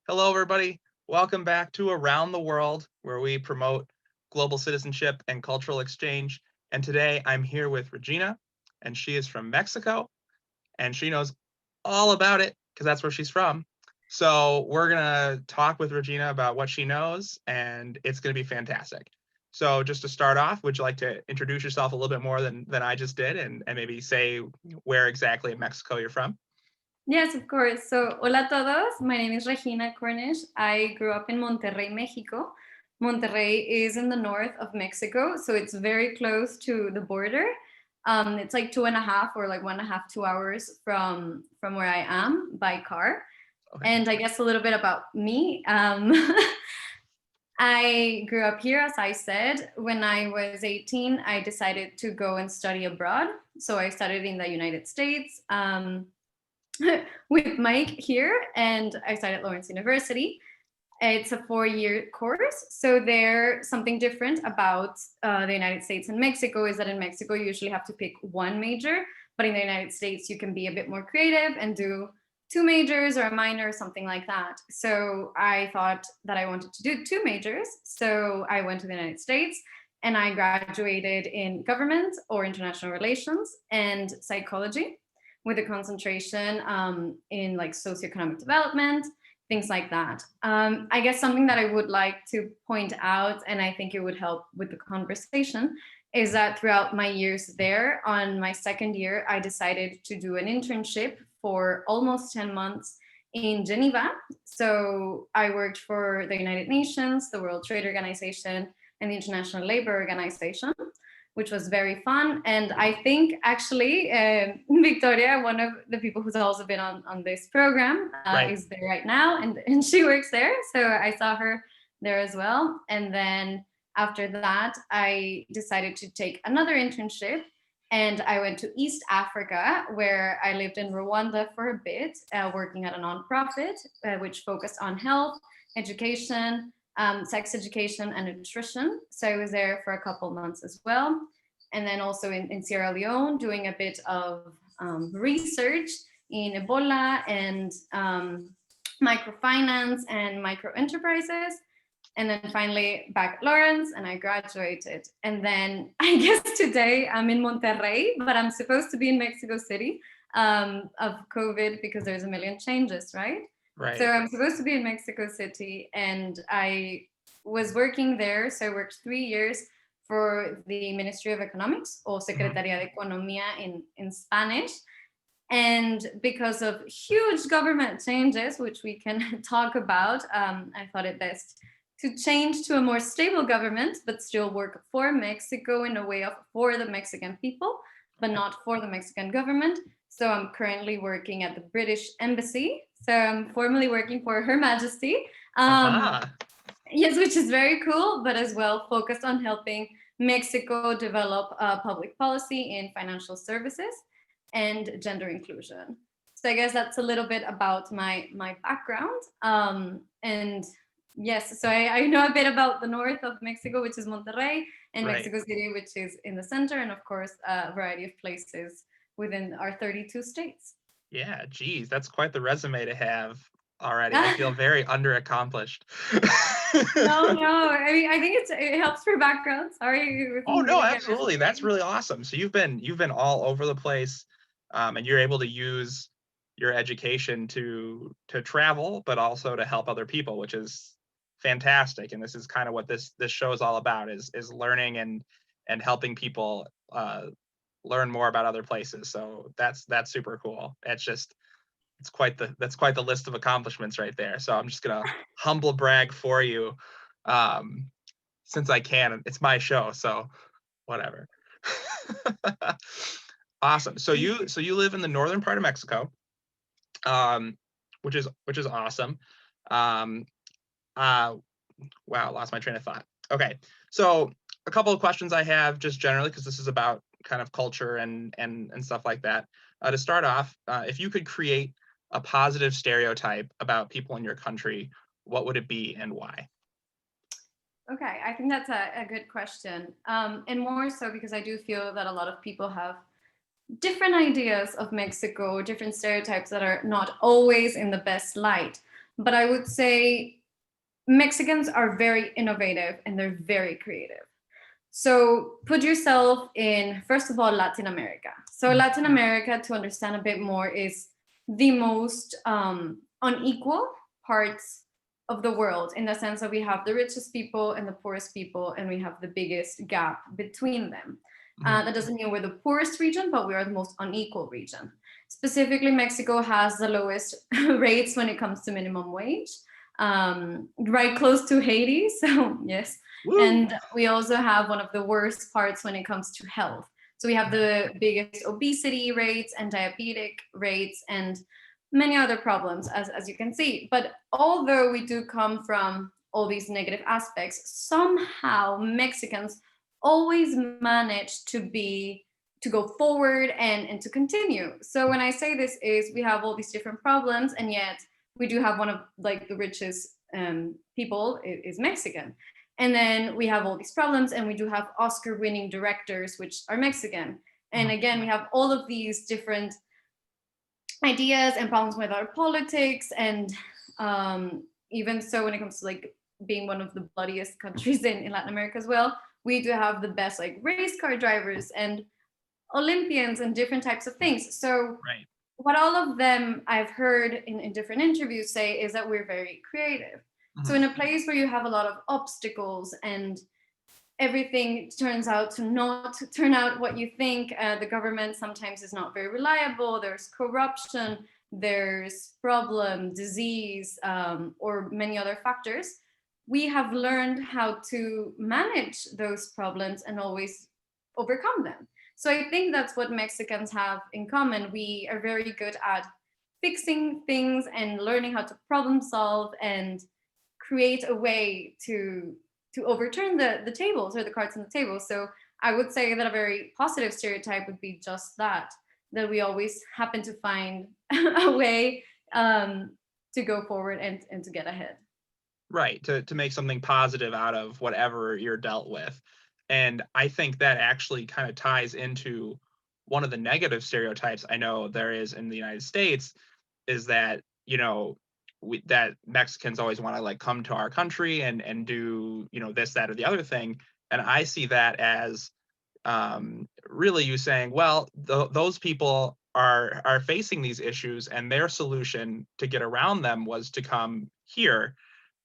Hello, everybody. Welcome back to Around the World, where we promote global citizenship and cultural exchange. And today I'm here with Regina, and she is from Mexico, and she knows all about it because that's where she's from. So we're going to talk with Regina about what she knows, and it's going to be fantastic. So just to start off, would you like to introduce yourself a little bit more than I just did and maybe say where exactly in Mexico you're from? Yes, of course. So, hola a todos. My name is Regina Cornish. I grew up in Monterrey, Mexico. Monterrey is in the north of Mexico, so it's very close to the border. It's like 2.5 or like 1.5, 2 hours from where I am by car. Okay. And I guess a little bit about me. I grew up here, as I said. When I was 18, I decided to go and study abroad. So I studied in the United States. With Mike here, and I studied at Lawrence University. It's a 4-year course. So there, something different about the United States and Mexico is that in Mexico you usually have to pick one major, but in the United States you can be a bit more creative and do two majors or a minor or something like that. So I thought that I wanted to do two majors. So I went to the United States and I graduated in government or international relations and psychology with a concentration in like socioeconomic development, things like that. I guess something that I would like to point out, and I think it would help with the conversation, is that throughout my years there, on my second year, I decided to do an internship for almost 10 months in Geneva. So I worked for the United Nations, the World Trade Organization, and the International Labor Organization, which was very fun. And I think actually Victoria, one of the people who's also been on this program, Right. is there right now, and she works there. So I saw her there as well. And then after that, I decided to take another internship. And I went to East Africa, where I lived in Rwanda for a bit, working at a nonprofit, which focused on health, education, sex education, and nutrition. So I was there for a couple months as well. And then also in Sierra Leone, doing a bit of research in Ebola and microfinance and micro enterprises. And then finally back at Lawrence, and I graduated. And then I guess today I'm in Monterrey, but I'm supposed to be in Mexico City of COVID because there's a million changes, right? Right. So I'm supposed to be in Mexico City, and I was working there. So I worked 3 years for the Ministry of Economics, or Secretaría de Economía in Spanish. And because of huge government changes, which we can talk about, I thought it best to change to a more stable government, but still work for Mexico in a way of for the Mexican people, but not for the Mexican government. So I'm currently working at the British Embassy. So I'm formally working for Her Majesty. Yes, which is very cool, but as well focused on helping Mexico develop public policy in financial services and gender inclusion. So I guess that's a little bit about my background. And yes, so I know a bit about the north of Mexico, which is Monterrey, and Right. Mexico City, which is in the center, and of course, a variety of places within our 32 states. Yeah, geez, that's quite the resume to have already. I feel very underaccomplished. No. I mean, I think it helps for background. Sorry, we Oh can no, really get absolutely. That's really awesome. So you've been all over the place, and you're able to use your education to travel, but also to help other people, which is fantastic. And this is kind of what this show is all about: is learning and helping people learn more about other places. So that's super cool. That's quite the list of accomplishments right there. So I'm just gonna humble brag for you, um, since I can. It's my show, so whatever. Awesome. So you live in the northern part of Mexico, um, which is awesome. Um, uh, wow, lost my train of thought. Okay, so a couple of questions I have just generally because this is about kind of culture and stuff like that. To start off, if you could create a positive stereotype about people in your country, what would it be and why? Okay, I think that's a good question. And more so because I do feel that a lot of people have different ideas of Mexico, different stereotypes that are not always in the best light. but I would say Mexicans are very innovative and they're very creative. So put yourself in, first of all, Latin America. So Latin America, to understand a bit more, is the most unequal parts of the world, in the sense that we have the richest people and the poorest people, and we have the biggest gap between them. That doesn't mean we're the poorest region, but we are the most unequal region. Specifically, Mexico has the lowest rates when it comes to minimum wage, right close to Haiti. So yes. Woo. And we also have one of the worst parts when it comes to health. So we have the biggest obesity rates and diabetic rates and many other problems, as you can see. But although we do come from all these negative aspects, somehow Mexicans always manage to go forward and to continue. So when I say this is we have all these different problems, and yet we do have one of like the richest people is Mexican. And then we have all these problems, and we do have Oscar-winning directors, which are Mexican. And again, we have all of these different ideas and problems with our politics. And even so, when it comes to like being one of the bloodiest countries in Latin America as well, we do have the best like race car drivers and Olympians and different types of things. So what all of them I've heard in different interviews say is that we're very creative. So in a place where you have a lot of obstacles and everything turns out to not turn out what you think, the government sometimes is not very reliable, there's corruption, there's problem, disease, or many other factors, we have learned how to manage those problems and always overcome them. So I think that's what Mexicans have in common. We are very good at fixing things and learning how to problem solve and create a way to overturn the tables or the cards on the table. So I would say that a very positive stereotype would be just that we always happen to find a way to go forward and to get ahead. Right, to make something positive out of whatever you're dealt with. And I think that actually kind of ties into one of the negative stereotypes I know there is in the United States, is that, you know, that Mexicans always want to like come to our country and do, you know, this, that, or the other thing. And I see that as really you saying, well, those people are facing these issues, and their solution to get around them was to come here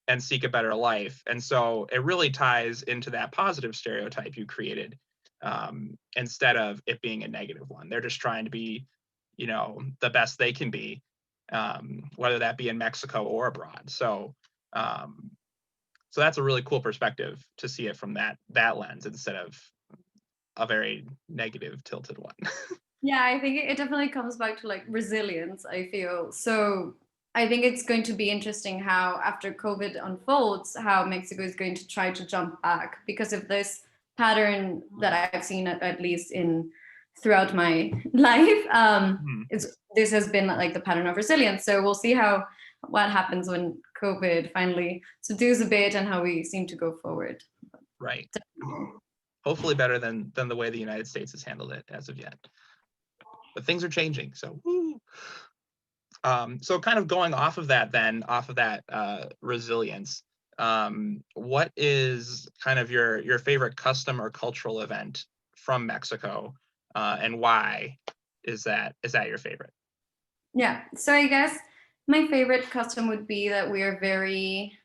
and seek a better life. And so it really ties into that positive stereotype you created, instead of it being a negative one. They're just trying to be, you know, the best they can be, whether that be in Mexico or abroad. So so that's a really cool perspective to see it from that lens instead of a very negative tilted one. Yeah, I think it definitely comes back to like resilience, I feel. So I think it's going to be interesting how after COVID unfolds, how Mexico is going to try to jump back, because of this pattern that I've seen at least throughout my life. This has been like the pattern of resilience. So we'll see what happens when COVID finally subdues a bit and how we seem to go forward. Right. Hopefully better than the way the United States has handled it as of yet. But things are changing. So woo. So kind of going off of that resilience, what is kind of your favorite custom or cultural event from Mexico, and why is that your favorite? Yeah, so I guess my favorite custom would be that we are very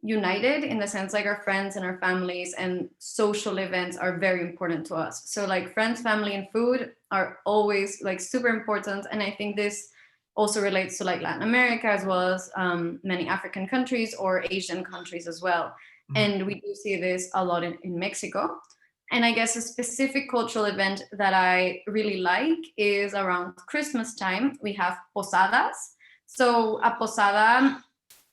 united, in the sense like our friends and our families and social events are very important to us. So like friends, family, and food are always like super important. And I think this also relates to like Latin America, as well as many African countries or Asian countries as well. And we do see this a lot in Mexico. And I guess a specific cultural event that I really like is around Christmas time. We have posadas. So a posada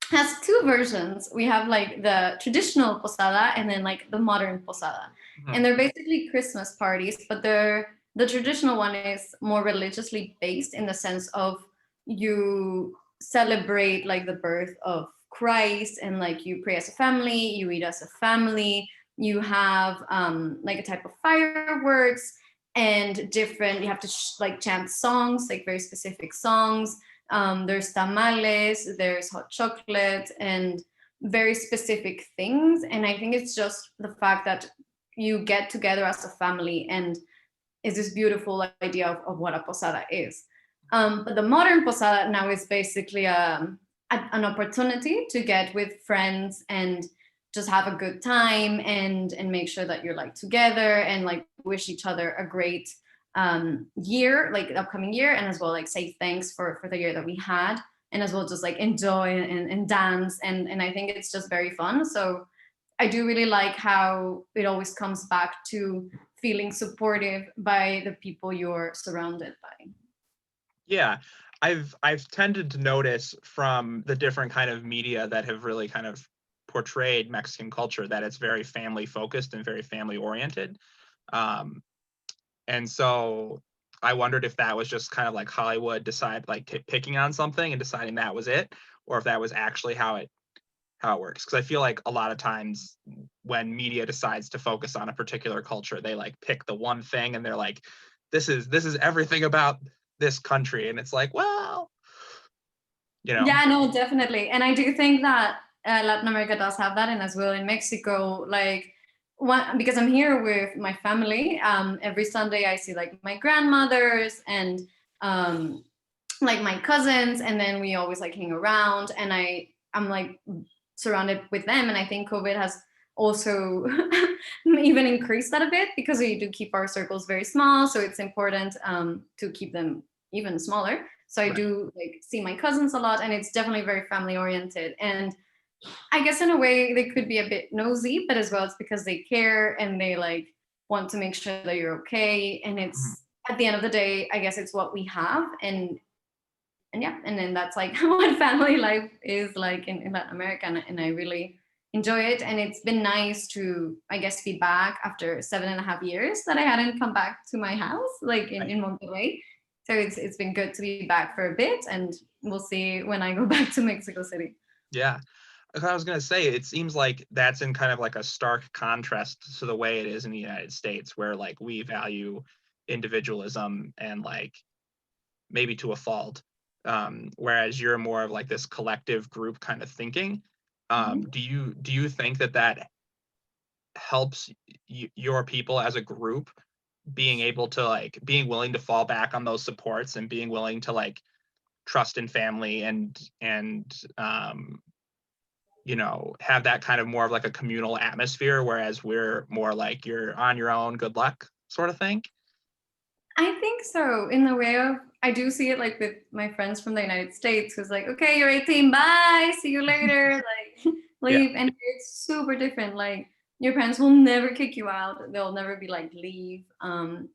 has two versions. We have like the traditional posada and then like the modern posada. And they're basically Christmas parties, but the traditional one is more religiously based, in the sense of you celebrate like the birth of Christ, and like you pray as a family, you eat as a family, you have like a type of fireworks and different, you have to like chant songs, like very specific songs. There's tamales, there's hot chocolate, and very specific things. And I think it's just the fact that you get together as a family, and is this beautiful idea of what a posada is. But the modern posada now is basically an opportunity to get with friends and just have a good time, and make sure that you're like together, and like wish each other a great year, like the upcoming year, and as well like say thanks for the year that we had, and as well just like enjoy and dance, and I think it's just very fun. So I do really like how it always comes back to feeling supportive by the people you're surrounded by. Yeah, I've tended to notice from the different kind of media that have really kind of portrayed Mexican culture that it's very family focused and very family oriented. Um, and so I wondered if that was just kind of like Hollywood picking on something and deciding that was it, or if that was actually how it works. Because I feel like a lot of times when media decides to focus on a particular culture, they like pick the one thing and they're like, this is everything about this country, and it's like, well, Yeah, no, definitely. And I do think that Latin America does have that, and as well in Mexico, like because I'm here with my family. Every Sunday I see like my grandmothers and like my cousins, and then we always like hang around, and I'm like surrounded with them. And I think COVID has also even increased that a bit, because we do keep our circles very small, so it's important to keep them even smaller. So I do like see my cousins a lot, and it's definitely very family oriented. And I guess in a way they could be a bit nosy, but as well it's because they care and they like want to make sure that you're okay. And it's at the end of the day, I guess it's what we have. And yeah, and then that's like what family life is like in Latin America, and I really enjoy it. And it's been nice to, I guess, be back after 7.5 years that I hadn't come back to my house, like in Monterrey. So it's been good to be back for a bit, and we'll see when I go back to Mexico City. Yeah, I was gonna say, it seems like that's in kind of like a stark contrast to the way it is in the United States, where like we value individualism and like maybe to a fault, whereas you're more of like this collective group kind of thinking. Do you think that helps your people as a group being able to like being willing to fall back on those supports and being willing to like trust in family and have that kind of more of like a communal atmosphere, whereas we're more like you're on your own, good luck sort of thing? I think so, in the way of, I do see it like with my friends from the United States, who's like, okay, you're 18, bye, see you later, like leave. And it's super different. Like your parents will never kick you out. They'll never be like, leave.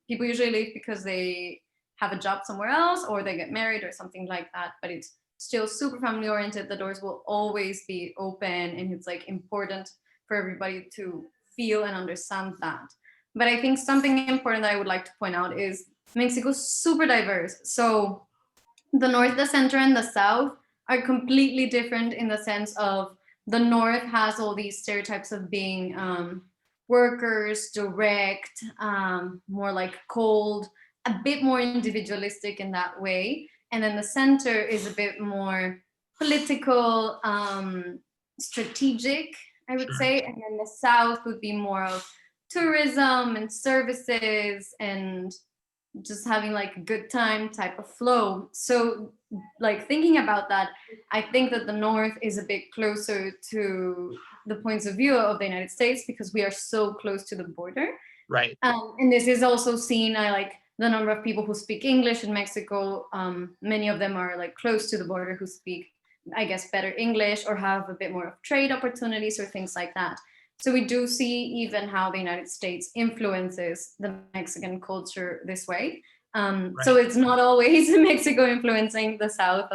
People usually leave because they have a job somewhere else, or they get married or something like that. But it's still super family oriented. The doors will always be open, and it's like important for everybody to feel and understand that. But I think something important that I would like to point out is Mexico's super diverse. So the north, the center, and the south are completely different, in the sense of the north has all these stereotypes of being workers, direct, more like cold, a bit more individualistic in that way. And then the center is a bit more political, strategic, I would say. And then the south would be more of tourism and services and just having like a good time type of flow. So like thinking about that, I think that the north is a bit closer to the points of view of the United States, because we are so close to the border. Right. And this is also seen, I like the number of people who speak English in Mexico. Many of them are like close to the border, who speak, I guess, better English, or have a bit more of trade opportunities or things like that. So we do see even how the United States influences the Mexican culture this way. So it's not always Mexico influencing the south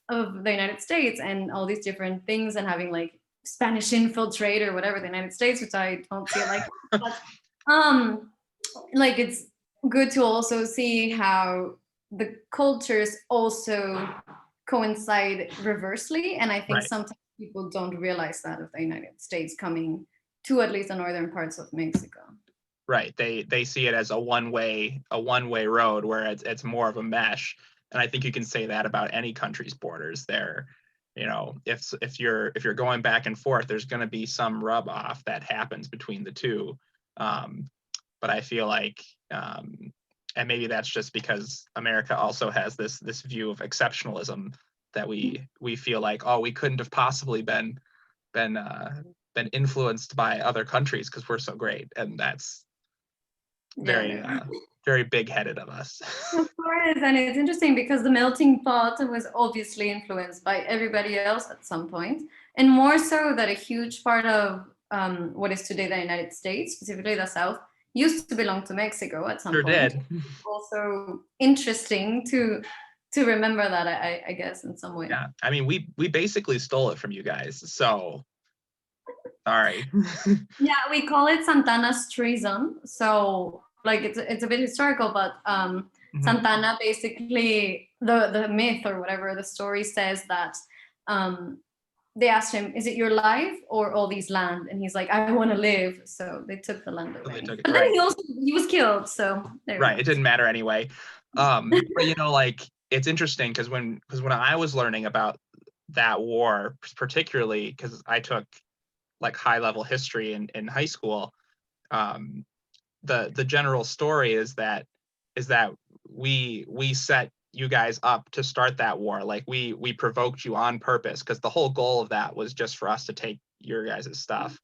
of the United States and all these different things, and having like Spanish infiltrate or whatever the United States, which I don't feel like. But like it's good to also see how the cultures also coincide reversely, and I think sometimes people don't realize that of the United States coming to at least the northern parts of Mexico. Right. They see it as a one way road, where it's more of a mesh. And I think you can say that about any country's borders. There, you know, if you're going back and forth, there's going to be some rub off that happens between the two. But I feel like, and maybe that's just because America also has this view of exceptionalism, that we feel like, oh, we couldn't have possibly been influenced by other countries because we're so great, and that's very very big-headed of us. Of course, and it's interesting because the melting pot was obviously influenced by everybody else at some point, and more so that a huge part of what is today the United States, specifically the South, used to belong to Mexico at some Sure point. did. Also interesting to remember that, I guess, in some way. Yeah, I mean, we basically stole it from you guys, so sorry. Yeah, we call it Santana's treason. So like it's a bit historical, but Santana basically, the myth or whatever the story says that they asked him, "Is it your life or all these land?" And he's like, "I want to live." So they took the land away. They took it, but right. then he was killed. So there right, it didn't matter anyway. But you know, like, it's interesting because when I was learning about that war, particularly because I took like high level history in high school, the general story is that we set you guys up to start that war. Like we provoked you on purpose because the whole goal of that was just for us to take your guys' stuff.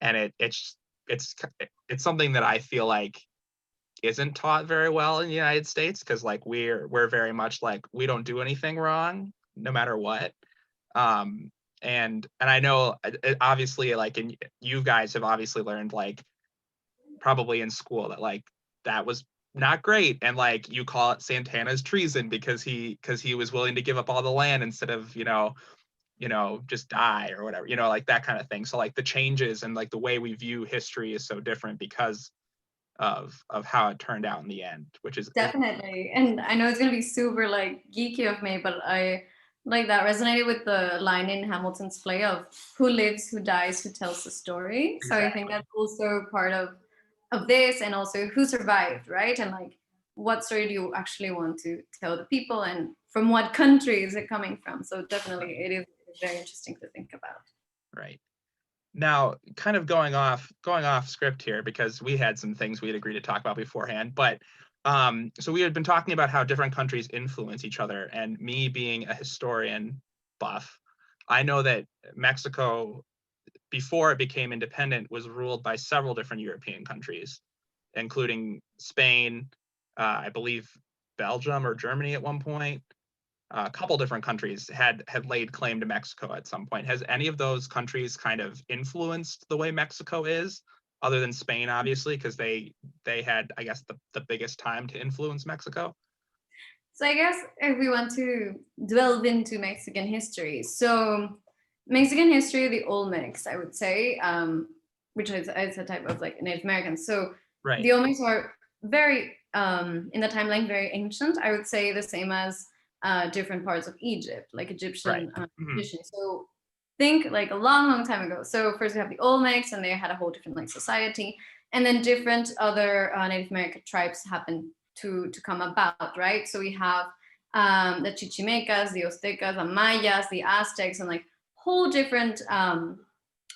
And it's something that I feel like isn't taught very well in the United States, because like we're very much like, we don't do anything wrong no matter what. And I know obviously, like, and you guys have obviously learned, like, probably in school, that like that was not great, and like you call it Santana's treason because he was willing to give up all the land instead of just die or whatever, like that kind of thing. So like the changes and like the way we view history is so different because of how it turned out in the end, which is definitely. And I know it's gonna be super like geeky of me, but I like that resonated with the line in Hamilton's play of who lives, who dies, who tells the story. Exactly. So I think that's also part of this, and also who survived, right? And like, what story do you actually want to tell the people, and from what country is it coming from? So definitely it is very interesting to think about. Right. Now, kind of going off script here, because we had some things we had agreed to talk about beforehand, but so we had been talking about how different countries influence each other, and me being a historian buff, I know that Mexico, before it became independent, was ruled by several different European countries, including Spain, I believe Belgium or Germany at one point. A couple different countries had laid claim to Mexico at some point. Has any of those countries kind of influenced the way Mexico is, other than Spain, obviously, because they had, I guess, the biggest time to influence Mexico? So I guess if we want to delve into Mexican history, so Mexican history, the Olmecs, I would say, which is a type of like Native Americans. So right. The Olmecs are very, in the timeline, very ancient. I would say the same as different parts of Egypt, like Egyptian tradition. So think like a long time ago. So first we have the Olmecs, and they had a whole different like society, and then different other Native American tribes happened to come about, right? So we have the Chichimecas, the Aztecas, the Mayas, the Aztecs, and like whole different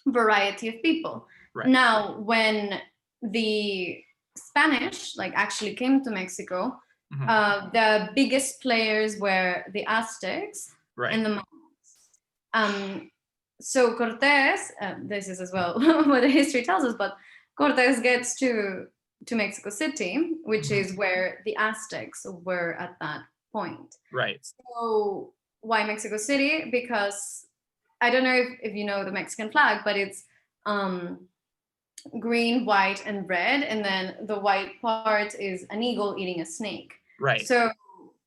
variety of people. Right. Now, when the Spanish like actually came to Mexico, the biggest players were the Aztecs, right, and the Mayas. So Cortés, this is as well what the history tells us, but Cortés gets to Mexico City, which is where the Aztecs were at that point. Right. So why Mexico City? Because I don't know if you know the Mexican flag, but it's green, white, and red, and then the white part is an eagle eating a snake. Right. So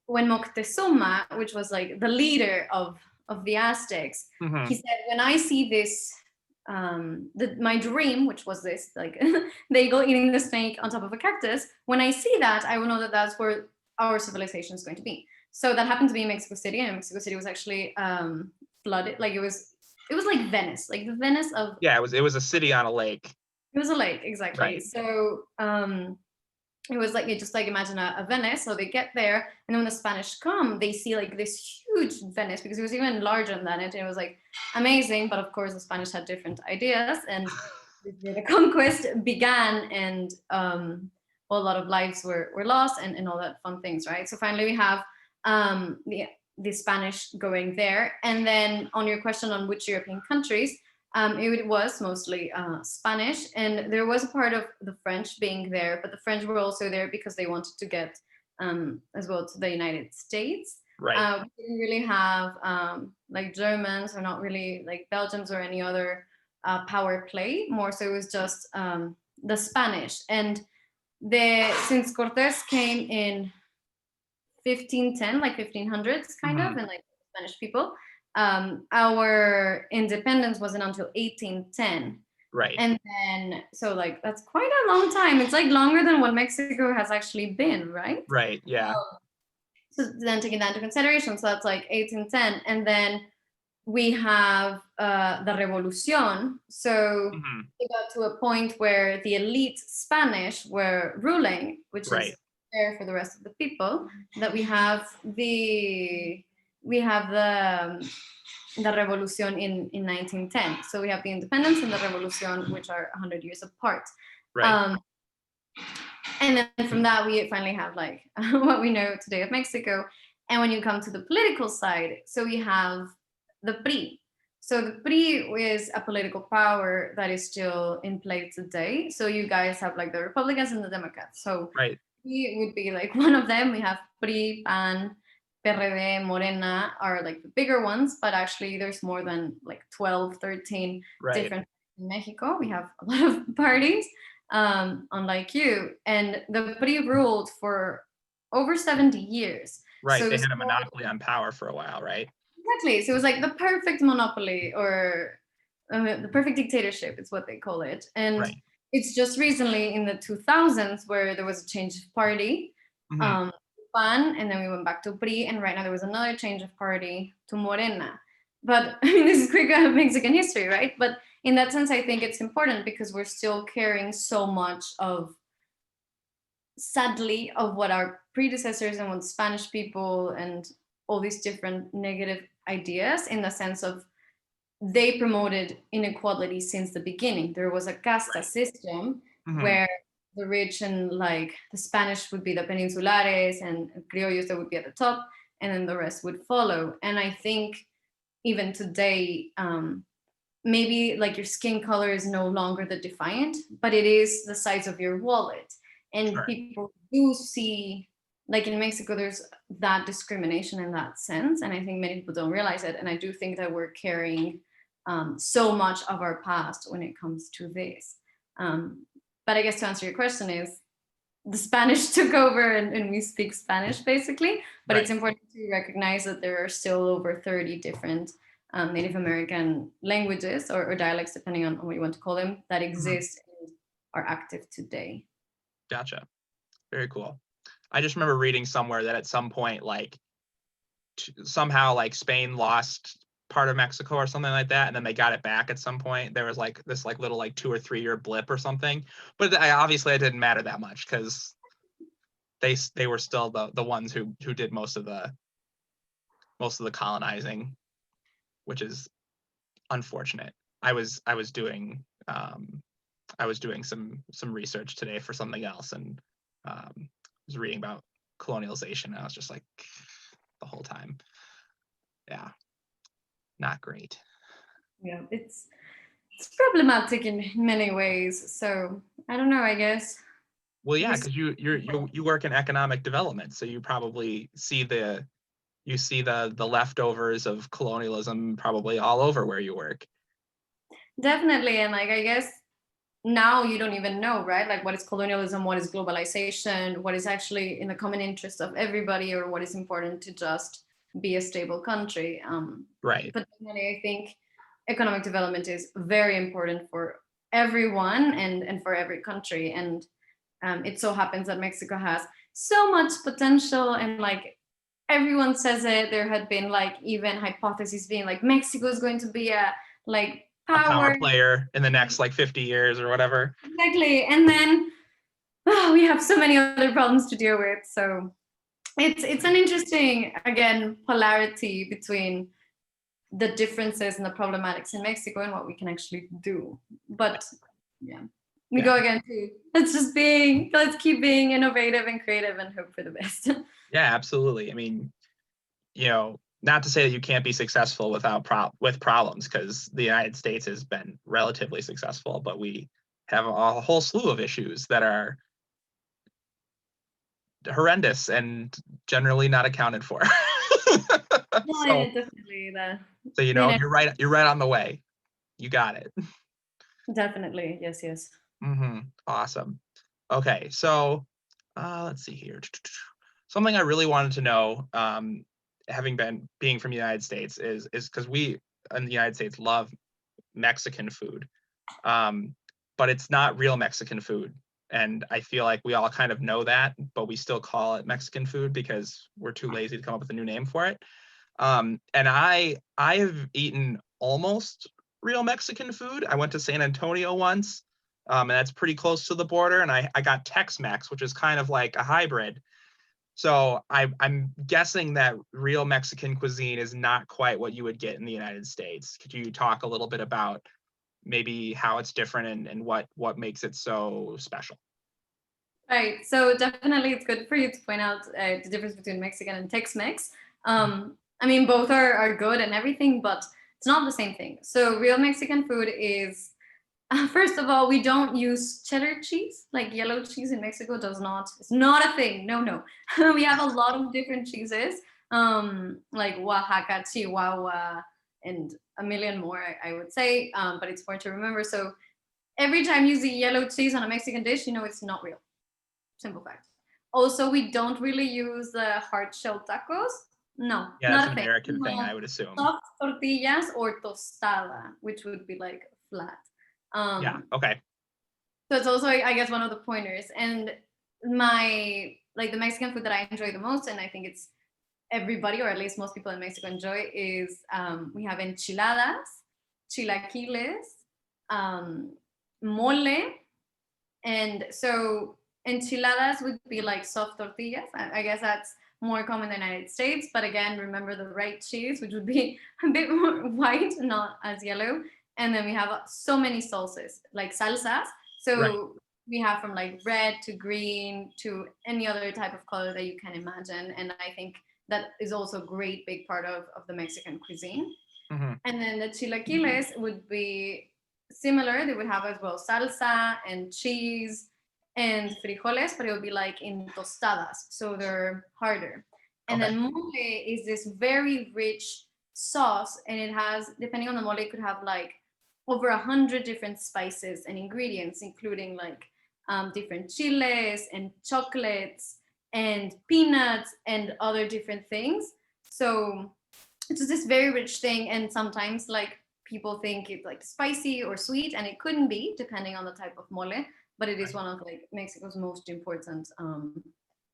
when Moctezuma, which was like the leader of the Aztecs, he said, when I see this, my dream, which was this, like the eagle eating the snake on top of a cactus, when I see that, I will know that that's where our civilization is going to be. So that happened to be in Mexico City, and Mexico City was actually flooded. Like it was like Venice, like the Venice of... Yeah, it was a city on a lake. It was a lake, exactly. Right. So it was like, you just like imagine a Venice. So they get there, and then when the Spanish come, they see like this huge Venice, because it was even larger than it. And it was like amazing. But of course, the Spanish had different ideas, and the conquest began, and a lot of lives were lost, and all that fun things, right? So finally, we have the Spanish going there. And then on your question on which European countries, it was mostly Spanish, and there was a part of the French being there, but the French were also there because they wanted to get as well to the United States. Right. We didn't really have like Germans, or not really like Belgians or any other power play. More so, it was just the Spanish. And since Cortés came in 1510, like 1500s, kind of, Mhm. and like Spanish people, our independence wasn't until 1810. Right. And then, so like, that's quite a long time. It's like longer than what Mexico has actually been, right? Right. Yeah. So then taking that into consideration, so that's like 1810. And then we have the Revolucion. So Mhm. it got to a point where the elite Spanish were ruling, which is Right. fair for the rest of the people. That we have the Revolucion in 1910. So we have the independence and the Revolucion, which are 100 years apart. Right. Um, and then from that, we finally have like what we know today of Mexico. And when you come to the political side, so we have the PRI. So the PRI is a political power that is still in play today. So you guys have like the Republicans and the Democrats. So Right. we would be like one of them. We have PRI, PAN, PRD, Morena are like the bigger ones, but actually there's more than like 12, 13 Right. different. In Mexico, we have a lot of parties, unlike you. And the PRI ruled for over 70 years. Right. So it They was had a monopoly on power for a while, right? exactly. So it was like the perfect monopoly, or the perfect dictatorship, is what they call it. And Right. it's just recently in the 2000s where there was a change of party, Mhm. um, PAN, and then we went back to PRI, and right now there was another change of party to Morena. But I mean, this is quick Mexican history, right? But in that sense, I think it's important because we're still carrying so much of, sadly, of what our predecessors and what Spanish people and all these different negative ideas, in the sense of they promoted inequality since the beginning. There was a casta Right. system Mhm. where the rich and like the Spanish would be the peninsulares, and criollos that would be at the top, and then the rest would follow. And I think even today, maybe like your skin color is no longer the defiant, but it is the size of your wallet. And Sure. people do see, like in Mexico, there's that discrimination in that sense. And I think many people don't realize it. And I do think that we're carrying so much of our past when it comes to this. But I guess to answer your question is, the Spanish took over, and we speak Spanish basically, but it's Right. important to recognize that there are still over 30 different Native American languages, or dialects, depending on what you want to call them, that Mhm. exist and are active today. Gotcha. Very cool. I just remember reading somewhere that at some point, like somehow, like Spain lost part of Mexico or something like that, and then they got it back at some point. There was like this like little like 2 or 3 year blip or something, but obviously it didn't matter that much because they were still the ones who did most of the colonizing, which is unfortunate. I was doing some research today for something else, and was reading about colonialization, and I was just like the whole time, yeah, not great. Yeah, it's problematic in many ways. So I don't know. I guess Well, we're yeah, still, because you work in economic development, so you probably see the leftovers of colonialism probably all over where you work. definitely. And like, I guess now you don't even know, right? Like, what is colonialism, what is globalization, what is actually in the common interest of everybody, or what is important to just be a stable country. Right. But definitely, I think economic development is very important for everyone, and for every country. And it so happens that Mexico has so much potential, and like everyone says it. There had been like even hypotheses being like Mexico is going to be a like A power power. player in the next like 50 years or whatever. Exactly. And then we have so many other problems to deal with. So it's an interesting, again, polarity between the differences and the problematics in Mexico and what we can actually do. But yeah, we Yeah. go again to let's keep being innovative and creative and hope for the best. Yeah, absolutely. I mean, not to say that you can't be successful with problems, because the United States has been relatively successful, but we have a whole slew of issues that are horrendous and generally not accounted for. No, so, yeah, definitely. you're right on the way. You got it. Definitely. Yes, yes. Awesome. Okay, so let's see here. Something I really wanted to know, being from the United States, is because we in the United States love Mexican food, but it's not real Mexican food, and I feel like we all kind of know that, but we still call it Mexican food because we're too lazy to come up with a new name for it. And I have eaten almost real Mexican food. I went to San Antonio once, and that's pretty close to the border, and I got Tex-Mex, which is kind of like a hybrid. So I'm guessing that real Mexican cuisine is not quite what you would get in the United States. Could you talk a little bit about maybe how it's different and what makes it so special? Right. So definitely, it's good for you to point out the difference between Mexican and Tex-Mex. I mean, both are good and everything, but it's not the same thing. So real Mexican food is, first of all, we don't use cheddar cheese. Like yellow cheese in Mexico it's not a thing. No, no. We have a lot of different cheeses, like Oaxaca, Chihuahua, and a million more, I would say. But it's important to remember. So every time you see yellow cheese on a Mexican dish, it's not real. Simple fact. Also, we don't really use the hard shell tacos. No, Yeah, that's not an a thing. American thing, I would assume. Soft tortillas or tostada, which would be like flat. Yeah, Um, okay. so it's also, I guess, one of the pointers. And the Mexican food that I enjoy the most, and I think it's everybody, or at least most people in Mexico enjoy, is we have enchiladas, chilaquiles, mole, and so enchiladas would be like soft tortillas. I guess that's more common in the United States. But again, remember the right cheese, which would be a bit more white, not as yellow. And then we have so many sauces, like salsas. So Right. we have from like red to green to any other type of color that you can imagine. And I think that is also a great big part of the Mexican cuisine. And then the chilaquiles would be similar. They would have as well salsa and cheese and frijoles, but it would be like in tostadas, so they're harder. And Okay. then mole is this very rich sauce, and it has, depending on the mole, it could have like over 100 different spices and ingredients, including like different chiles and chocolates and peanuts and other different things. So it's just this very rich thing, and sometimes like people think it's like spicy or sweet, and it couldn't be depending on the type of mole, but it is Right. one of like Mexico's most important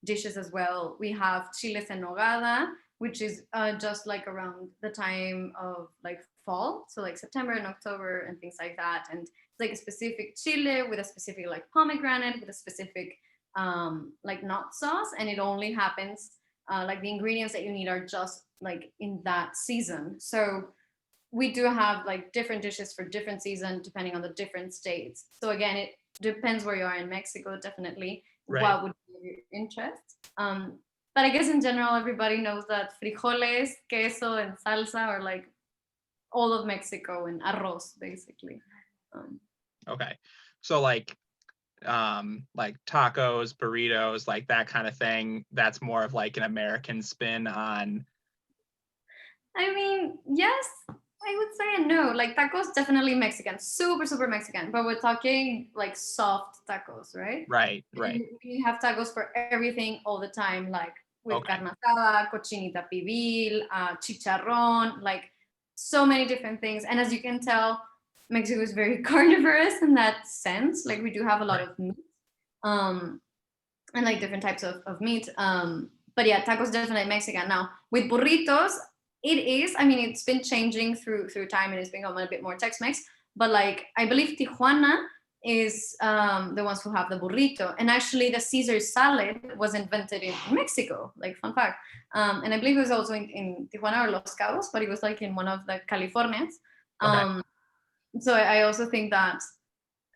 dishes as well. We have chiles en nogada, which is just like around the time of like fall, so like September and October and things like that. And it's like a specific chile with a specific like pomegranate with a specific like nut sauce, and it only happens like the ingredients that you need are just like in that season. So we do have like different dishes for different seasons depending on the different states. So again, it depends where you are in Mexico, definitely Right. what would be your interest. But I guess in general, everybody knows that frijoles, queso, and salsa are like all of Mexico, and arroz, basically. Okay. So like tacos, burritos, like that kind of thing, that's more of like an American spin on. I mean, yes, I would say and no. Like tacos, definitely Mexican, super, super Mexican. But we're talking like soft tacos, right? Right, And right. we have tacos for everything all the time, like with Okay. carne asada, cochinita pibil, chicharrón, like so many different things. And as you can tell, Mexico is very carnivorous in that sense. Like we do have a lot Right. of meat, and like different types of meat. But yeah, tacos definitely Mexican. Now with burritos, it is. I mean, it's been changing through time, and it's become a bit more Tex-Mex. But like I believe Tijuana is the ones who have the burrito. And actually, the Caesar salad was invented in Mexico, like fun fact. And I believe it was also in Tijuana or Los Cabos, but it was like in one of the Californias. Okay. So I also think that,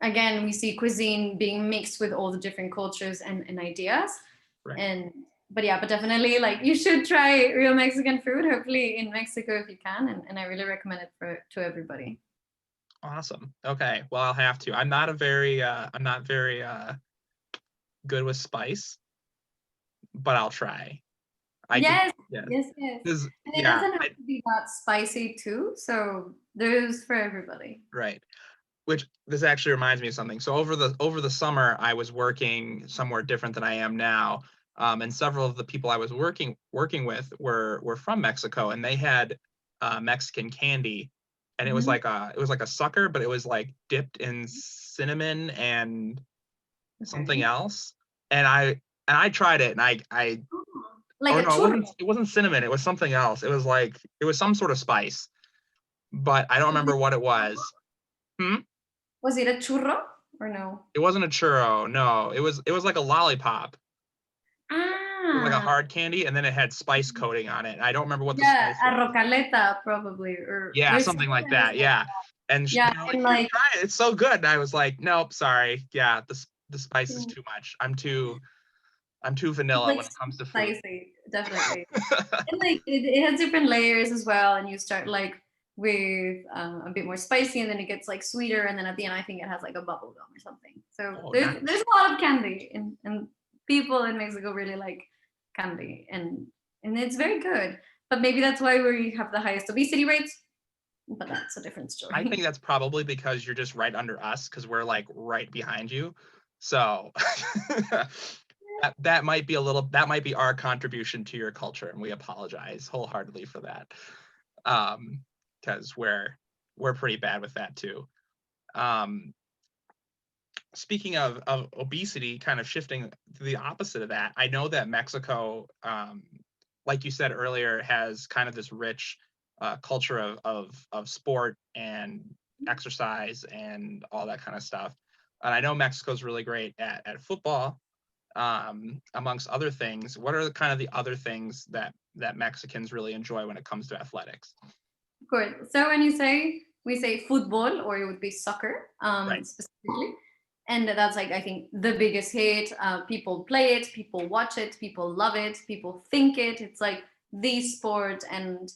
again, we see cuisine being mixed with all the different cultures and ideas. Right. But definitely, like, you should try real Mexican food, hopefully in Mexico if you can. And I really recommend it to everybody. Awesome. Okay. Well, I'll have to. I'm not very good with spice, but I'll try. I could, Yes, yeah. yes, yes. 'Cause, And it yeah, doesn't have to be that spicy too. So there's for everybody. right. Which this actually reminds me of something. So over the summer, I was working somewhere different than I am now. And several of the people I was working with were from Mexico, and they had Mexican candy, and it was Mhm. like a sucker, but it was like dipped in cinnamon and something Okay. else. And I tried it, and I Oh, like oh a no, churro. it wasn't cinnamon, it was something else. It was some sort of spice, but I don't Was it remember what it was. Hmm? was it a churro or no? It wasn't a churro. No, it was like a lollipop. It was like a Ah, hard candy, and then it had spice coating on it. I don't remember what the yeah, spice was. arrocaleta probably, or Yeah, there's something something like that is that. like, Yeah. And yeah, they were like, and "Here, like, try it. It's so good." And I was like, "Nope, sorry. Yeah, the spice is too much. I'm too it's vanilla like when it comes to food." spicy, definitely. And like it has different layers as well, and you start like with a bit more spicy, and then it gets like sweeter, and then at the end I think it has like a bubble gum or something. So Oh, there's nice. a lot of candy, and people in Mexico really like candy, and it's very good. But maybe that's why we have the highest obesity rates, but that's a different I think story. that's probably because you're just right under us because we're like right behind you. So that might be that might be our contribution to your culture, and we apologize wholeheartedly for that. Because we're pretty bad with that too. Um, Speaking of obesity, kind of shifting to the opposite of that, I know that Mexico, like you said earlier, has kind of this rich culture of sport and exercise and all that kind of stuff. And I know Mexico's really great at football, amongst other things. What are the kind of the other things that Mexicans really enjoy when it comes to athletics? Of course. So when we say football, or it would be soccer, Right, specifically, and that's like I think the biggest hit. People play it, people watch it, people love it, people think it. It's like the sport, and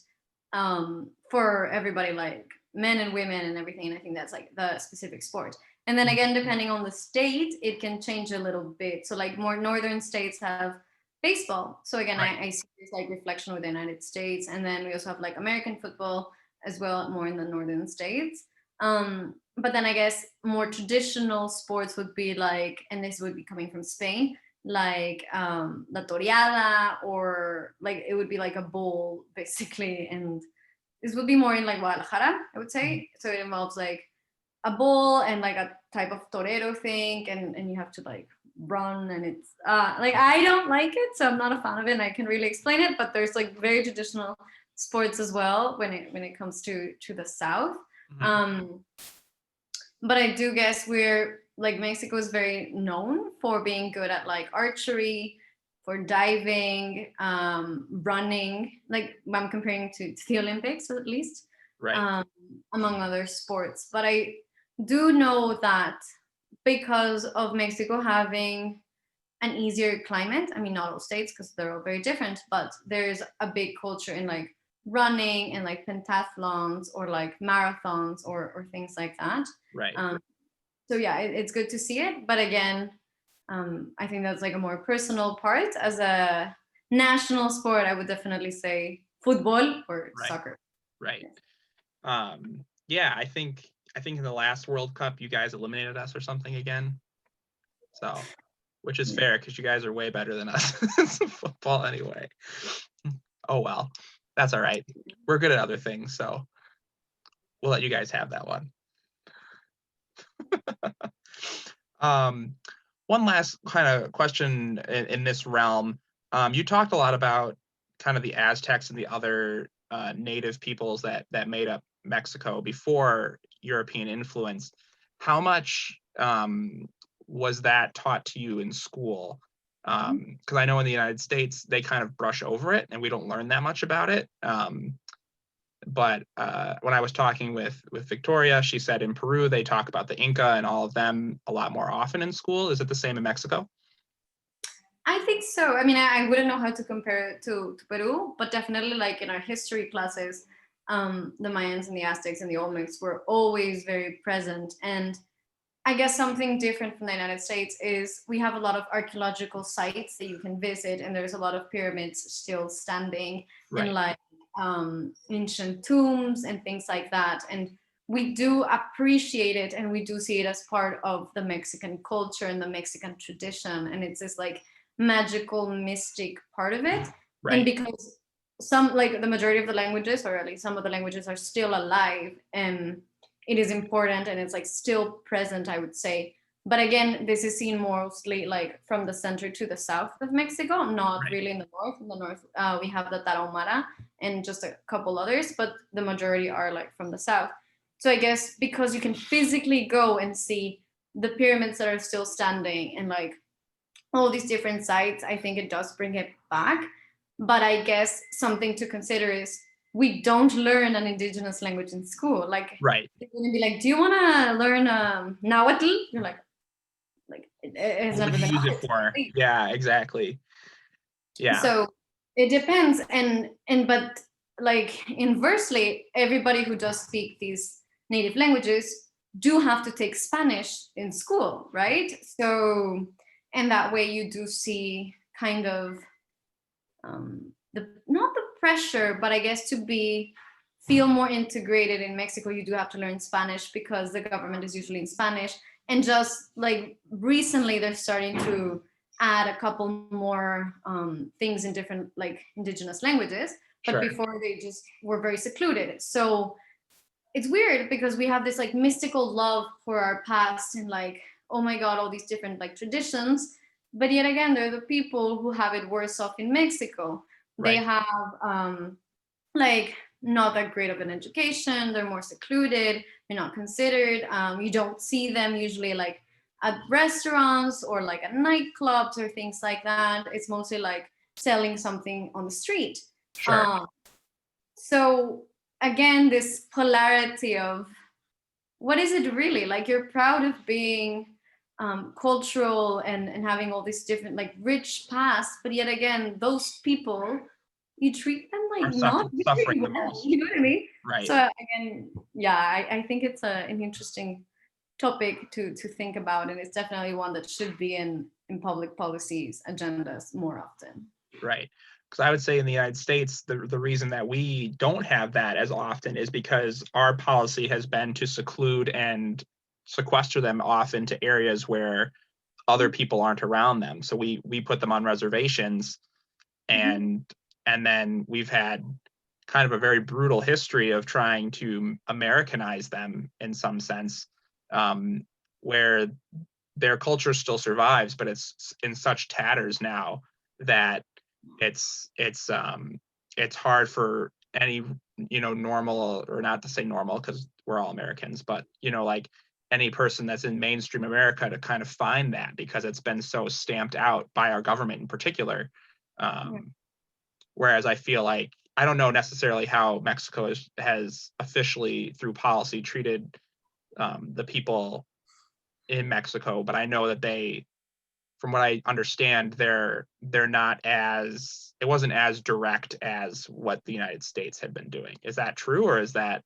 for everybody, like men and women and everything. And I think that's like the specific sport. And then again, depending on the state, it can change a little bit. So like more northern states have baseball. So again, right, I see this like reflection with the United States, and then we also have like American football as well, more in the northern states. But then I guess more traditional sports would be like, and this would be coming from Spain, like la toreada, or like it would be like a bull basically, and this would be more in like Guadalajara, I would mhm, say. So it involves like a bull and like a type of torero thing, and you have to like run, and it's like I don't like it, so I'm not a fan of it, and I can really explain it. But there's like very traditional sports as well when it comes to the south. mhm, Um, but I do guess we're like Mexico is very known for being good at like archery, for diving, running. Like I'm comparing to the Olympics at least, right, um, among other sports. But I do know that because of Mexico having an easier climate. I mean, not all states because they're all very different, but there's a big culture in like running and like pentathlons or like marathons or things like that. right. Um, so yeah, it's good to see it. But again, I think that's like a more personal part. As a national sport, I would definitely say football or Right. soccer. Right. Yes. Yeah, I think in the last World Cup you guys eliminated us or something again. So, which is Yeah. fair because you guys are way better than us in football anyway. Oh well, that's all right. We're good at other things, so we'll let you guys have that one. Um, One last kind of question in this realm. You talked a lot about kind of the Aztecs and the other native peoples that made up Mexico before European influence. how much was that taught to you in school? Because I know in the United States, they kind of brush over it and we don't learn that much about it. But when I was talking with Victoria, she said in Peru, they talk about the Inca and all of them a lot more often in school. Is it the same in Mexico? I think so. I mean, I wouldn't know how to compare it to Peru, but definitely like in our history classes, the Mayans and the Aztecs and the Olmecs were always very present. And I guess something different from the United States is we have a lot of archaeological sites that you can visit, and there's a lot of pyramids still standing, Right. and like ancient tombs and things like that. And we do appreciate it, and we do see it as part of the Mexican culture and the Mexican tradition. And it's this like magical, mystic part of it. Right. And because some, like the majority of the languages, or at least some of the languages, are still alive, and it is important and it's like still present, I would say. But again, this is seen mostly like from the center to the south of Mexico, not Right. really in the north. In the north, we have the Tarahumara and just a couple others, but the majority are like from the south. So I guess because you can physically go and see the pyramids that are still standing and like all these different sites, I think it does bring it back. But I guess something to consider is we don't learn an indigenous language in school. Like, Right. they're gonna be like, "Do you want to learn Nahuatl?" You're like it's What never would you been use it offered. for? Yeah, exactly. Yeah. So it depends, and but like inversely, everybody who does speak these native languages do have to take Spanish in school, right? So, and that way you do see kind of the not the pressure, but I guess to be feel more integrated in Mexico, you do have to learn Spanish because the government is usually in Spanish. And just like recently, they're starting to add a couple more things in different like indigenous languages, but Sure. before they just were very secluded. So it's weird because we have this like mystical love for our past and like, oh my god, all these different like traditions, but yet again, they're the people who have it worse off in Mexico. They Right. have like not that great of an education, they're more secluded, they're not considered, you don't see them usually like at restaurants or like at nightclubs or things like that. It's mostly like selling something on the street. Sure. So again, this polarity of what is it really like? You're proud of being cultural and having all these different like rich past, but yet again, those people, you treat them like Are not suffering very the well. most. You know what I mean? Right. So again, yeah, I think it's an interesting topic to think about, and it's definitely one that should be in public policies agendas more often. Right. Because I would say in the United States, the reason that we don't have that as often is because our policy has been to seclude and sequester them off into areas where other people aren't around them. So we put them on reservations, and then we've had kind of a very brutal history of trying to Americanize them in some sense, where their culture still survives, but it's in such tatters now that it's hard for any normal, or not to say normal because we're all Americans, but like any person that's in mainstream America to kind of find that, because it's been so stamped out by our government in particular. Whereas I feel like I don't know necessarily how Mexico has officially through policy treated the people in Mexico, but I know that they, from what I understand, they're not as, it wasn't as direct as what the United States had been doing. Is that true, or is that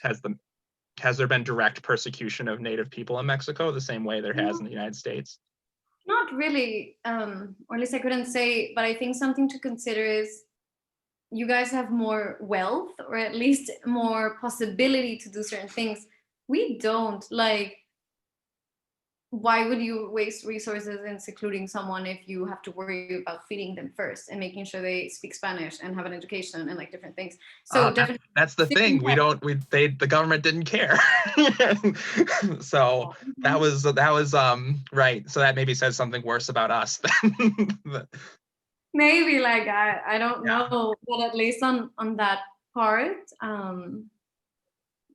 has there been direct persecution of Native people in Mexico the same way there has in the United States? Not really, or at least I couldn't say, but I think something to consider is you guys have more wealth, or at least more possibility to do certain things. We don't. Like, why would you waste resources in secluding someone if you have to worry about feeding them first and making sure they speak Spanish and have an education and like different things? So definitely that's the thing. The government didn't care. So that was right. So that maybe says something worse about us. Maybe, like, I don't Yeah. know, but at least on that part,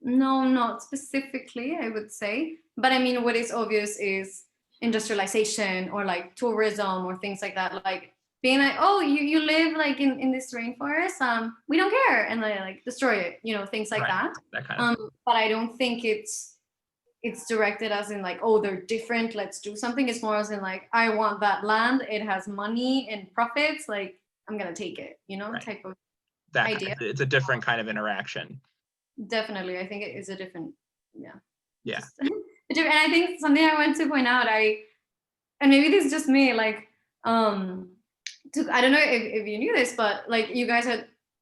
No, not specifically, I would say. But I mean, what is obvious is industrialization or like tourism or things like that. Like being like, oh, you live like in this rainforest, we don't care, and they like destroy it, things like Right. that. That kind of thing. But I don't think it's directed as in like, oh, they're different, let's do something. It's more as in like, I want that land, it has money and profits, like I'm gonna take it, Right. type of That idea. it's a different kind of interaction. Definitely, I think it is a different, Yeah. just and I think something I want to point out, and maybe this is just me, like, I don't know if you knew this, but like you guys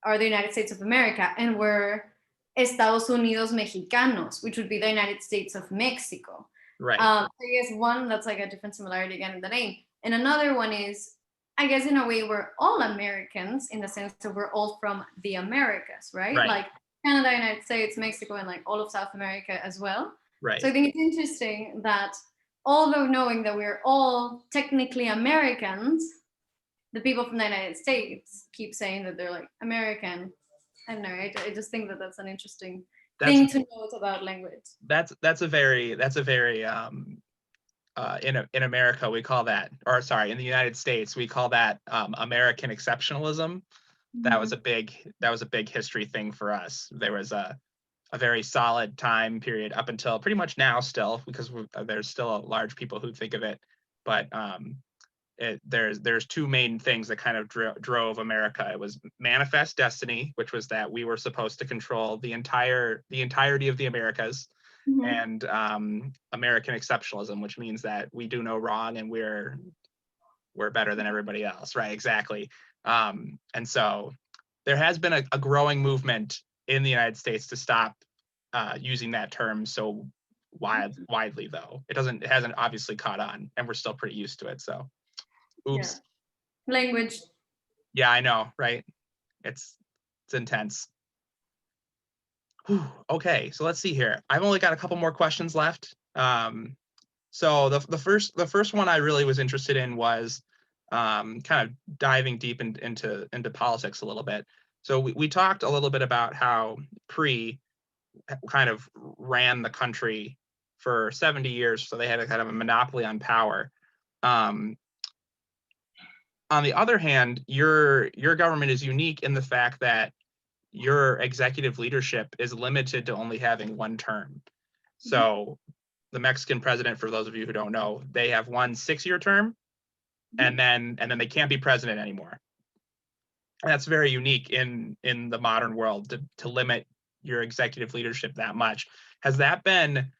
are the United States of America, and we're Estados Unidos Mexicanos, which would be the United States of Mexico. Right. I guess one, that's like a different similarity again in the name, and another one is, I guess in a way we're all Americans in the sense that we're all from the Americas, right? Right. Like Canada, United States, Mexico, and like all of South America as well. Right. So I think it's interesting that although knowing that we're all technically Americans, the people from the United States keep saying that they're like American. I don't know. I just think that that's an interesting thing to note about language. That's a very in America we call that, or sorry, in the United States we call that American exceptionalism. Mm-hmm. That was a big history thing for us. There was a very solid time period up until pretty much now still, because there's still a large people who think of it, but there's two main things that kind of drove America. It was manifest destiny, which was that we were supposed to control the entirety of the Americas, mm-hmm. and American exceptionalism, which means that we do no wrong and we're better than everybody else, right? Exactly. And so there has been a growing movement in the United States to stop using that term so widely, though. It hasn't obviously caught on, and we're still pretty used to it. So, oops. Yeah. Language. Yeah, I know, right? It's intense. Whew. Okay, so let's see here. I've only got a couple more questions left. So the first one I really was interested in was kind of diving deep into politics a little bit. So we talked a little bit about how PRI kind of ran the country for 70 years, so they had a kind of a monopoly on power. On the other hand, your government is unique in the fact that your executive leadership is limited to only having one term. So the Mexican president, for those of you who don't know, they have one 6-year term, and then they can't be president anymore. And that's very unique in the modern world to limit your executive leadership that much. Has that been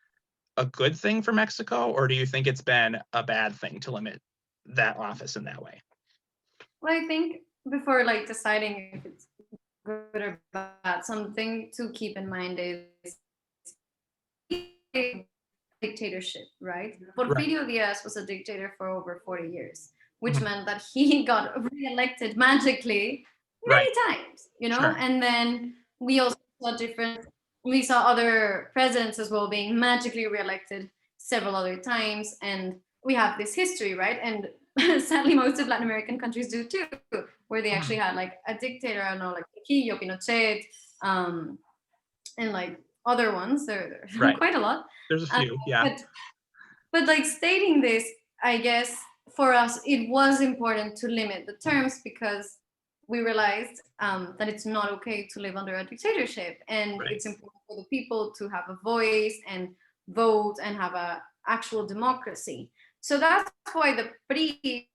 a good thing for Mexico, or do you think it's been a bad thing to limit that office in that way? Well, I think before like deciding if it's good or bad, something to keep in mind is dictatorship, right? Porfirio Diaz was a dictator for over 40 years, which mm-hmm. meant that he got reelected magically many times, Sure. And then we also saw other presidents as well being magically reelected several other times, and we have this history, right? And sadly, most of Latin American countries do too, where they actually had like a dictator, I don't know, like Trujillo, Pinochet, and like other ones. There are quite a lot. There's a few, yeah. But like stating this, I guess for us, it was important to limit the terms because we realized that it's not okay to live under a dictatorship, and it's important for the people to have a voice and vote and have a actual democracy. So that's why the PRI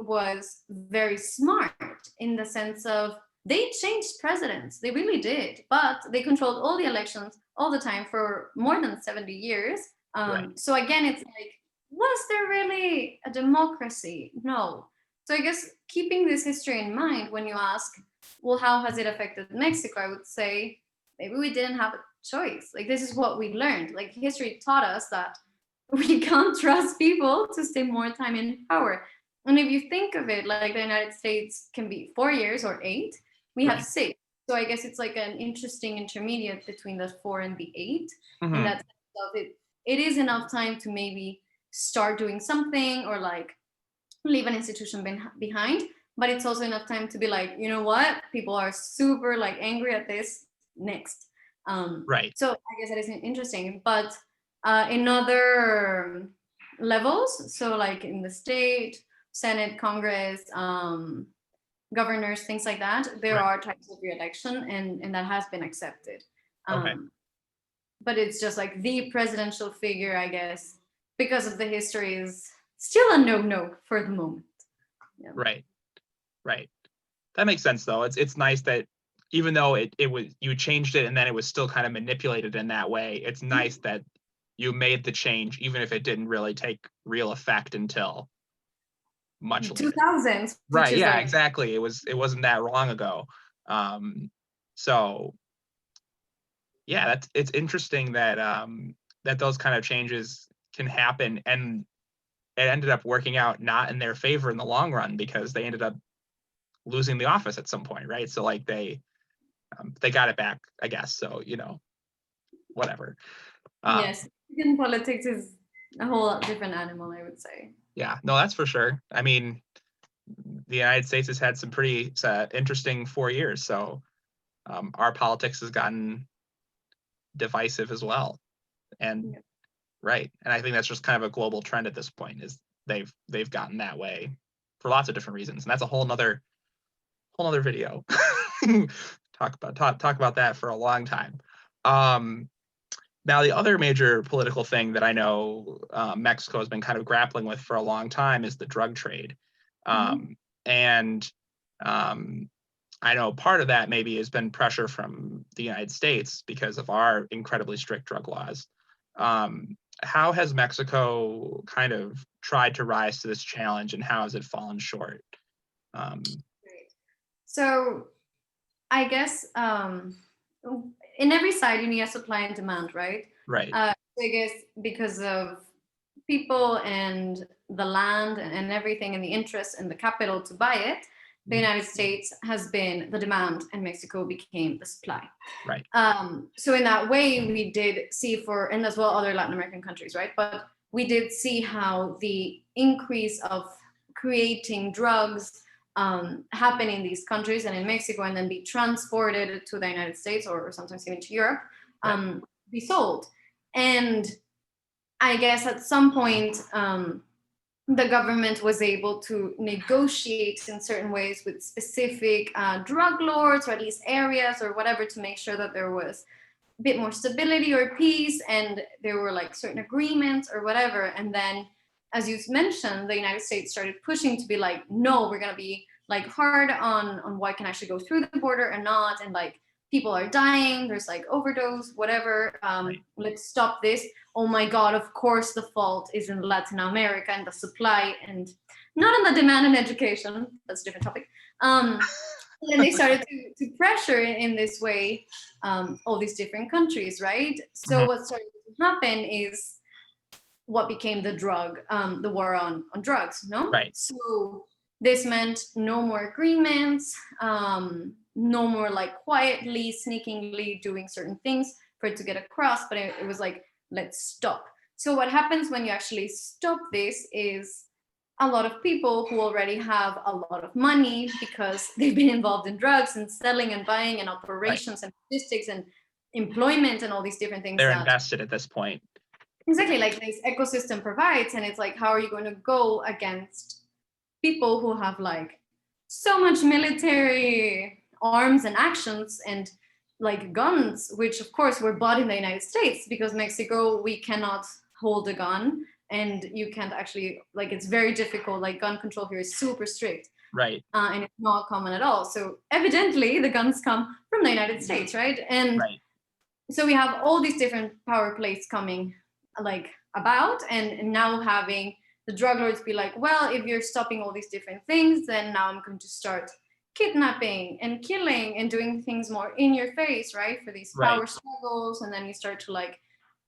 was very smart in the sense of they changed presidents. They really did, but they controlled all the elections all the time for more than 70 years. So again, it's like, was there really a democracy? No. So I guess keeping this history in mind, when you ask, well, how has it affected Mexico? I would say maybe we didn't have a choice. Like, this is what we learned. Like, history taught us that we can't trust people to stay more time in power. And if you think of it, like the United States can be 4 years or 8, we have 6. So I guess it's like an interesting intermediate between the 4 and the 8. Mm-hmm. And that's it is enough time to maybe start doing something or like leave an institution behind, but it's also enough time to be like, you know what, people are super like angry at this, next. Right. So I guess that is interesting. But in other levels, so like in the state, Senate, Congress, governors, things like that, there Right. are types of re-election, and that has been accepted. Okay. But it's just like the presidential figure, I guess, because of the history, is still a no for the moment. Yeah. Right. Right. That makes sense, though. It's nice that even though it was, you changed it and then it was still kind of manipulated in that way, it's nice that you made the change, even if it didn't really take real effect until much later. 2000s, Right. which is Yeah, like, exactly. It wasn't that long ago. So yeah, it's interesting that that those kind of changes can happen, and it ended up working out not in their favor in the long run, because they ended up losing the office at some point, right? So like they got it back, I guess. So, whatever. yes, American politics is a whole different animal, I would say. Yeah, no, that's for sure. I mean, the United States has had some pretty interesting 4 years. So our politics has gotten divisive as well. And Yeah. right. And I think that's just kind of a global trend at this point, is they've gotten that way for lots of different reasons. And that's a whole nother video. talk about that for a long time. Now, the other major political thing that I know Mexico has been kind of grappling with for a long time is the drug trade. And I know part of that maybe has been pressure from the United States because of our incredibly strict drug laws. How has Mexico kind of tried to rise to this challenge, and how has it fallen short? So I guess in every side you need a supply and demand, right? Right. So I guess because of people and the land and everything and the interest and the capital to buy it, the United States has been the demand and Mexico became the supply. Right. So in that way, we did see and as well other Latin American countries, right? But we did see how the increase of creating drugs happen in these countries and in Mexico, and then be transported to the United States or sometimes even to Europe, be sold. And I guess at some point, the government was able to negotiate in certain ways with specific drug lords, or at least areas or whatever, to make sure that there was a bit more stability or peace, and there were like certain agreements or whatever. And then, as you mentioned, the United States started pushing to be like, no, we're going to be like hard on what can actually go through the border and not, and like people are dying, there's like overdose, whatever, let's stop this. Oh my God, of course the fault is in Latin America and the supply, and not in the demand and education. That's a different topic. And they started to pressure in this way all these different countries, right? So what started to happen is what became the war on drugs, no? Right. So this meant no more agreements, no more like quietly, sneakingly doing certain things for it to get across, but it was like, let's stop. So what happens when you actually stop this is a lot of people who already have a lot of money because they've been involved in drugs and selling and buying and operations and logistics and employment and all these different things. They're invested at this point. Exactly, like this ecosystem provides, and it's like, how are you going to go against people who have like so much military arms and actions and like guns, which of course were bought in the United States, because Mexico, we cannot hold a gun, and you can't actually, like, it's very difficult, like gun control here is super strict, right? And it's not common at all. So evidently the guns come from the United States, right? And so we have all these different power plays coming like about, and now having the drug lords be like, well, if you're stopping all these different things, then now I'm going to start kidnapping and killing and doing things more in your face, right? For these power struggles. And then you start to like,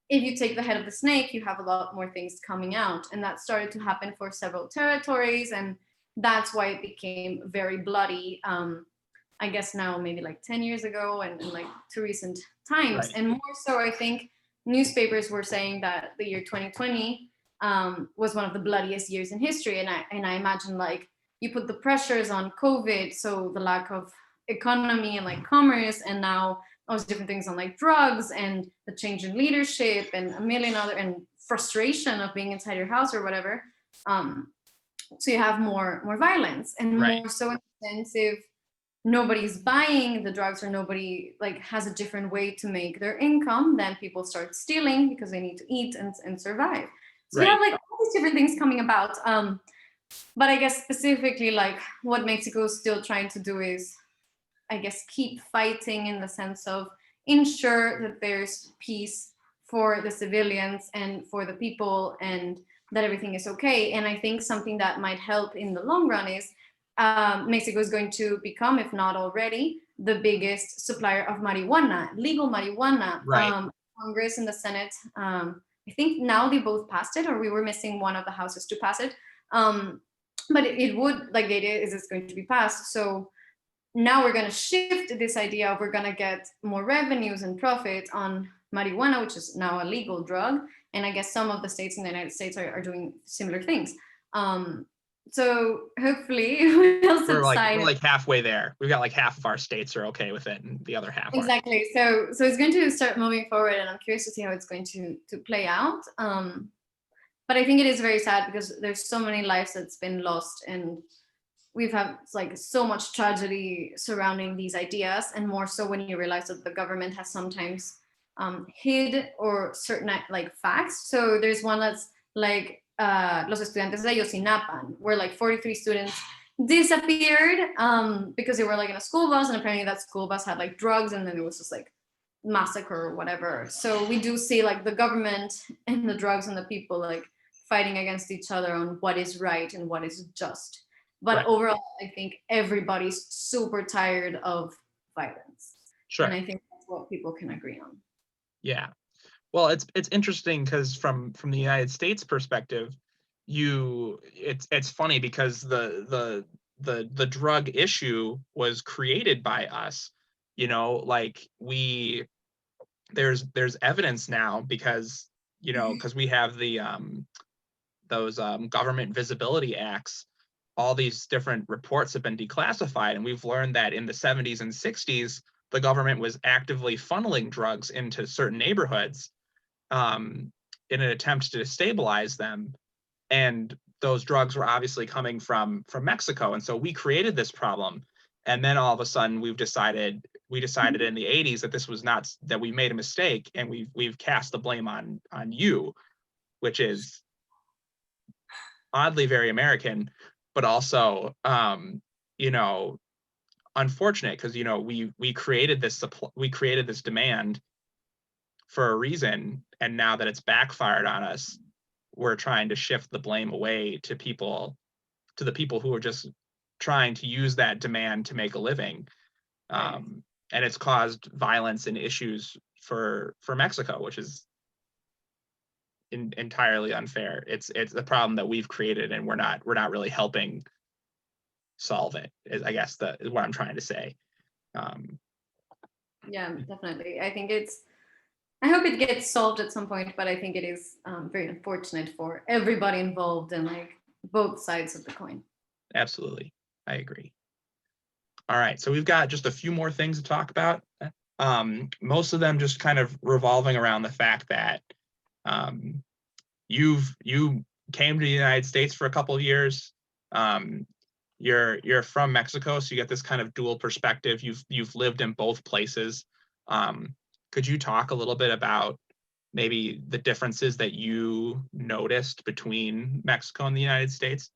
if you take the head of the snake, you have a lot more things coming out. And that started to happen for several territories. And that's why it became very bloody, I guess now maybe like 10 years ago and like to recent times. And more so, I think newspapers were saying that the year 2020 was one of the bloodiest years in history. And I imagine like you put the pressures on COVID, so the lack of economy and like commerce, and now all these different things on like drugs and the change in leadership and a million other and frustration of being inside your house or whatever. So you have more violence and Right. more so in the sense if nobody's buying the drugs or nobody like has a different way to make their income, then people start stealing because they need to eat and survive. So you Right. have like all these different things coming about. But I guess specifically like what Mexico is still trying to do is, I guess, keep fighting in the sense of ensure that there's peace for the civilians and for the people and that everything is okay. And I think something that might help in the long run is Mexico is going to become, if not already, the biggest supplier of marijuana, legal marijuana. Right. Congress and the Senate, I think now they both passed it, or we were missing one of the houses to pass it. But it would, like the idea is it's going to be passed. So now we're going to shift this idea of we're going to get more revenues and profit on marijuana, which is now a legal drug. And I guess some of the states in the United States are doing similar things. So hopefully we'll subside. We're like halfway there. We've got like half of our states are okay with it, and the other half aren't. Exactly. So it's going to start moving forward, and I'm curious to see how it's going to play out. But I think it is very sad because there's so many lives that's been lost, and we've had like so much tragedy surrounding these ideas, and more so when you realize that the government has sometimes hid or certain like facts. So there's one that's like Los Estudiantes de Ayotzinapa, where like 43 students disappeared because they were like in a school bus, and apparently that school bus had like drugs, and then it was just like massacre or whatever. So we do see like the government and the drugs and the people like fighting against each other on what is right and what is just. But Right. overall, I think everybody's super tired of violence. Sure. And I think that's what people can agree on. Yeah. Well, it's interesting because from the United States perspective, it's funny because the drug issue was created by us. You know, like there's evidence now because because we have those government visibility acts. All these different reports have been declassified, and we've learned that in the 70s and 60s, the government was actively funneling drugs into certain neighborhoods in an attempt to destabilize them. And those drugs were obviously coming from Mexico. And so we created this problem. And then all of a sudden we decided in the 80s that this was not, that we made a mistake, and we've cast the blame on you, which is oddly very American, but also unfortunate because we created this demand for a reason, and now that it's backfired on us, we're trying to shift the blame away to the people who are just trying to use that demand to make a living. And it's caused violence and issues for Mexico, which is entirely unfair. It's the problem that we've created, and we're not really helping solve it, is I guess is what I'm trying to say. Yeah, definitely. I hope it gets solved at some point, but I think it is very unfortunate for everybody involved and like both sides of the coin. Absolutely. I agree. All right. So we've got just a few more things to talk about. Most of them just kind of revolving around the fact that you came to the United States for a couple of years. You're from Mexico, so you get this kind of dual perspective. You've lived in both places. Could you talk a little bit about maybe the differences that you noticed between Mexico and the United States?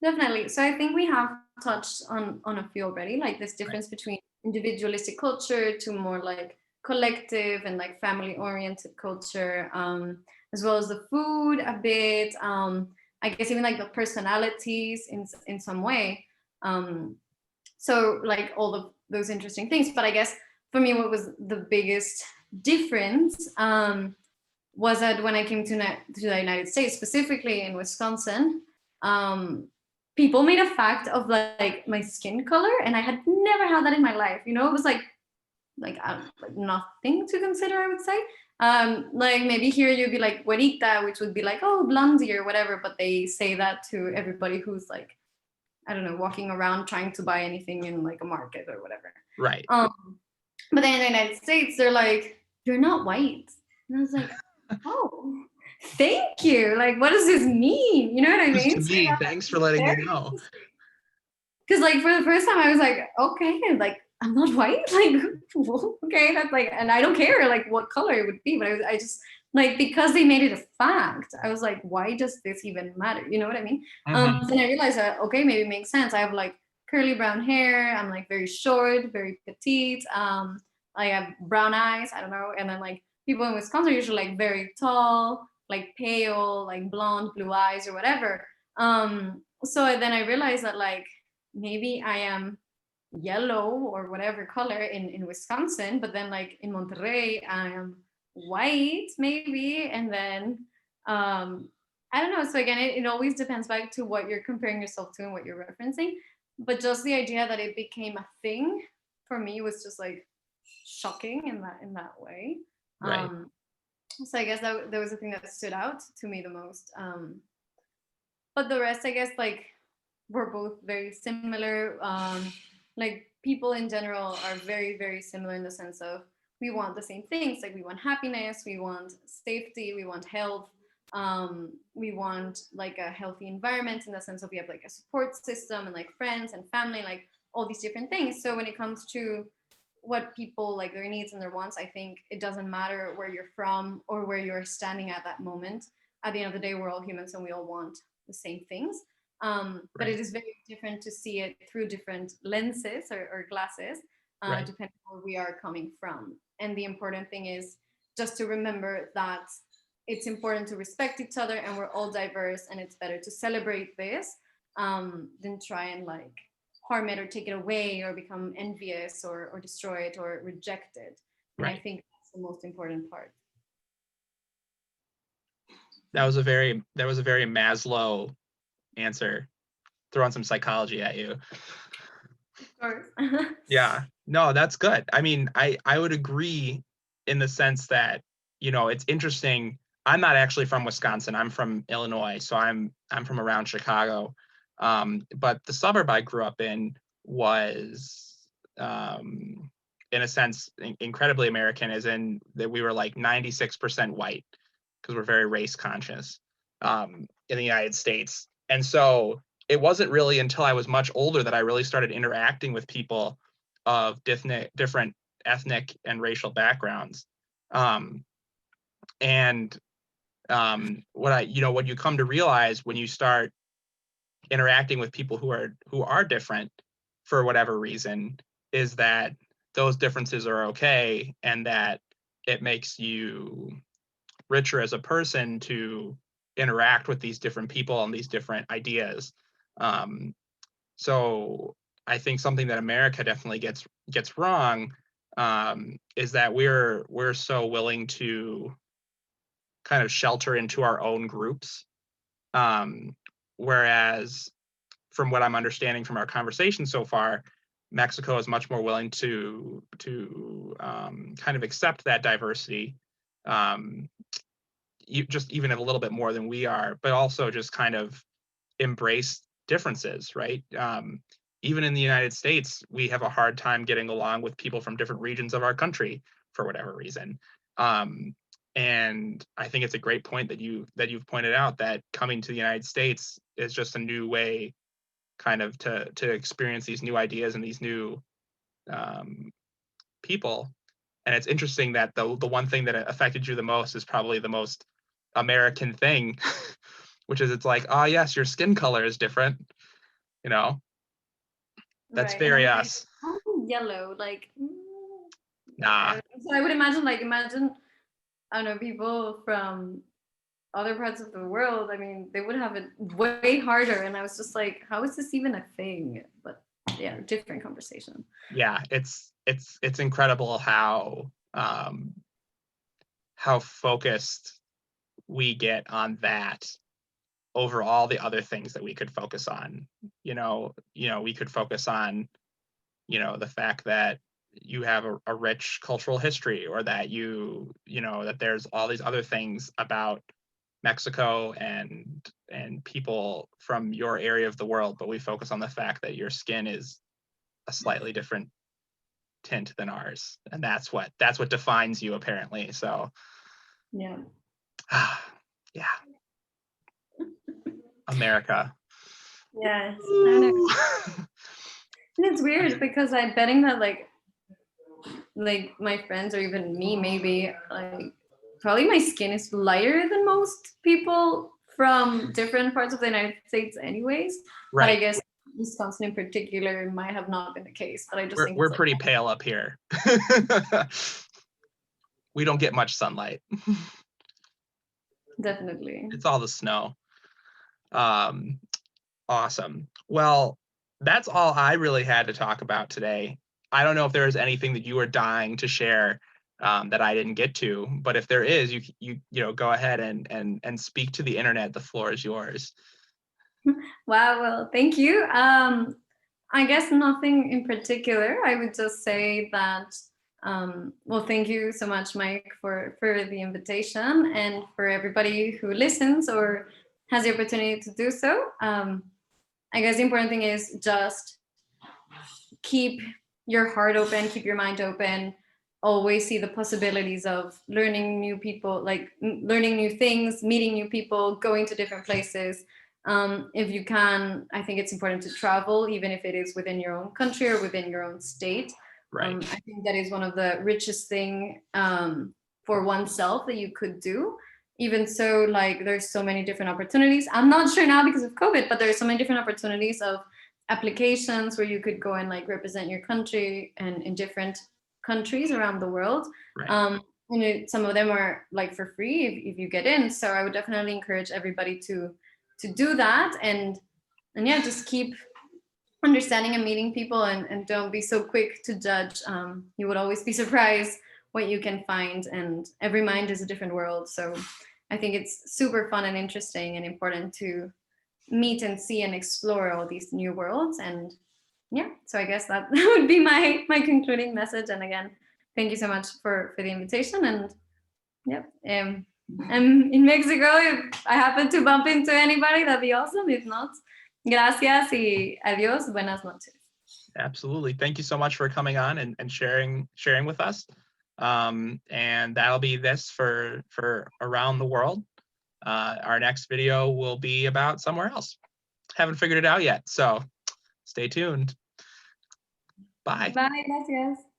Definitely. So I think we have touched on a few already, like this difference between individualistic culture to more like collective and like family oriented culture, as well as the food a bit. I guess even like the personalities in some way. So like all of those interesting things. But I guess for me, what was the biggest difference was that when I came to the United States, specifically in Wisconsin, people made a fact of like my skin color, and I had never had that in my life. It was like nothing to consider, I would say. Like maybe here you'd be like güerita, which would be like, oh, blondie or whatever, but they say that to everybody who's like, I don't know, walking around trying to buy anything in like a market or whatever. Right. But then in the United States, they're like, you're not white. And I was like, oh, thank you. Like, what does this mean? You know what I Just to mean? So me, yeah, thanks for letting me very know. interesting. Because like for the first time, I was like, okay, like I'm not white. Like, okay, that's like, and I don't care like what color it would be, but I just like because they made it a fact. I was like, why does this even matter? You know what I mean? Mhm. Then I realized that okay, maybe it makes sense. I have like curly brown hair. I'm like very short, very petite. I have brown eyes. I don't know. And then like people in Wisconsin are usually like very tall, like pale, like blonde, blue eyes or whatever. So then I realized that like maybe I am yellow or whatever color in Wisconsin, but then like in Monterrey, I am white maybe. And then I don't know. So again, it always depends back to what you're comparing yourself to and what you're referencing. But just the idea that it became a thing for me was just like shocking in that way. Right. So I guess that was the thing that stood out to me the most. But the rest, I guess, like we're both very similar. Like people in general are very, very similar in the sense of we want the same things. Like we want happiness, we want safety, we want health, we want like a healthy environment in the sense of we have like a support system and like friends and family, like all these different things. So when it comes to what people like their needs and their wants, I think it doesn't matter where you're from or where you're standing at that moment. At the end of the day, we're all humans and we all want the same things. But Right. it is very different to see it through different lenses or glasses, Right. depending on where we are coming from. And the important thing is just to remember that it's important to respect each other and we're all diverse and it's better to celebrate this than try and like harm it or take it away or become envious or destroy it or reject it. And I Right. think that's the most important part. That was a very Maslow answer. Throwing some psychology at you. Of course. Yeah. No, that's good. I mean, I would agree in the sense that, it's interesting. I'm not actually from Wisconsin. I'm from Illinois, so I'm from around Chicago. But the suburb I grew up in was in a sense incredibly American, as in that we were like 96% white because we're very race conscious in the United States. And so it wasn't really until I was much older that I really started interacting with people of different ethnic and racial backgrounds. Um, and what you come to realize when you start interacting with people who are different for whatever reason is that those differences are okay and that it makes you richer as a person to interact with these different people and these different ideas. Um, so I think something that America definitely gets wrong is that we're so willing to kind of shelter into our own groups, um, whereas from what I'm understanding from our conversation so far, Mexico is much more willing to kind of accept that diversity, um, just even a little bit more than we are, but also just kind of embrace differences, right? Even in the United States, we have a hard time getting along with people from different regions of our country for whatever reason. Um, and I think it's a great point that you've pointed out that coming to the United States is just a new way, kind of to experience these new ideas and these new um, people. And it's interesting that the one thing that affected you the most is probably the most American thing, which is it's like, oh yes, your skin color is different. You know, that's Right. And very I'm like, us. oh, yellow. Like I Nah. don't know. So I would imagine, like, imagine, I don't know, people from other parts of the world. I mean, they would have it way harder. And I was just like, how is this even a thing? But yeah, different conversation. Yeah, it's incredible how focused we get on that over all the other things that we could focus on. We could focus on, the fact that you have a rich cultural history, or that that there's all these other things about Mexico and people from your area of the world, but we focus on the fact that your skin is a slightly different tint than ours, and that's what defines you apparently. So Yeah. yeah, America. Yes. I don't know. And it's weird because I'm betting that like my friends or even me maybe like probably my skin is lighter than most people from different parts of the United States anyways. But I Right. guess Wisconsin in particular might have not been the case. But I just think We're it's like pretty pale up here. We don't get much sunlight. definitely. It's all the snow. Awesome. Well, that's all I really had to talk about today. I don't know if there is anything that you are dying to share that I didn't get to, but if there is, you know, go ahead and speak to the internet. The floor is yours. Wow, well, thank you. I guess nothing in particular. I would just say that, well, thank you so much, Mike, for the invitation and for everybody who listens or has the opportunity to do so. I guess the important thing is just keep your heart open, keep your mind open, always see the possibilities of learning new people, like learning new things, meeting new people, going to different places. If you can, I think it's important to travel, even if it is within your own country or within your own state. Right. I think that is one of the richest thing for oneself that you could do. Even so, like there's so many different opportunities. I'm not sure now because of COVID, but there's so many different opportunities of applications where you could go and like represent your country and in different countries around the world. Right. Some of them are like for free if you get in. So I would definitely encourage everybody to do that and yeah, just keep understanding and meeting people and don't be so quick to judge. You would always be surprised what you can find, and every mind is a different world. So I think it's super fun and interesting and important to meet and see and explore all these new worlds. And yeah, so I guess that would be my concluding message. And again, thank you so much for the invitation. And yeah, I'm in Mexico. If I happen to bump into anybody, that'd be awesome. If not, gracias y adios, buenas noches. Absolutely. Thank you so much for coming on and sharing with us. And that'll be this for around the world. Our next video will be about somewhere else. Haven't figured it out yet, so stay tuned. Bye. Bye, gracias.